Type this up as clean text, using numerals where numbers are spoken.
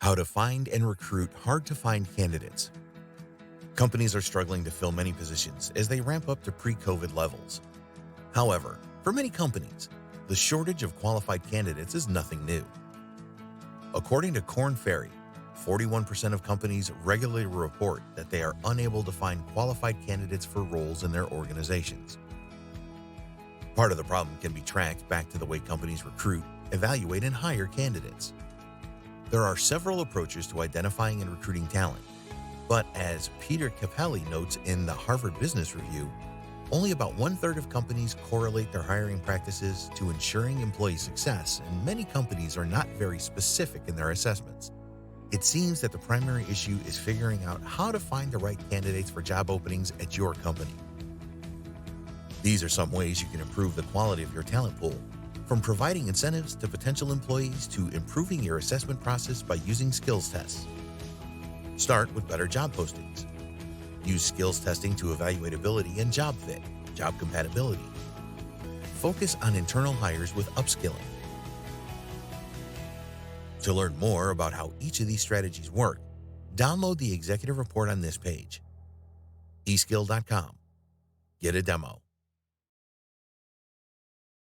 How to find and recruit hard-to-find candidates. Companies are struggling to fill many positions as they ramp up to pre-COVID levels. However, for many companies, the shortage of qualified candidates is nothing new. According to Korn Ferry, 41% of companies regularly report that they are unable to find qualified candidates for roles in their organizations. Part of the problem can be tracked back to the way companies recruit, evaluate, and hire candidates. There are several approaches to identifying and recruiting talent, but as Peter Cappelli notes in the Harvard Business Review, only about 1/3 of companies correlate their hiring practices to ensuring employee success, and many companies are not very specific in their assessments. It seems that the primary issue is figuring out how to find the right candidates for job openings at your company. These are some ways you can improve the quality of your talent pool, from providing incentives to potential employees to improving your assessment process by using skills tests. Start with better job postings. Use skills testing to evaluate ability and job fit, job compatibility. Focus on internal hires with upskilling. To learn more about how each of these strategies work, download the executive report on this page. eskill.com. Get a demo.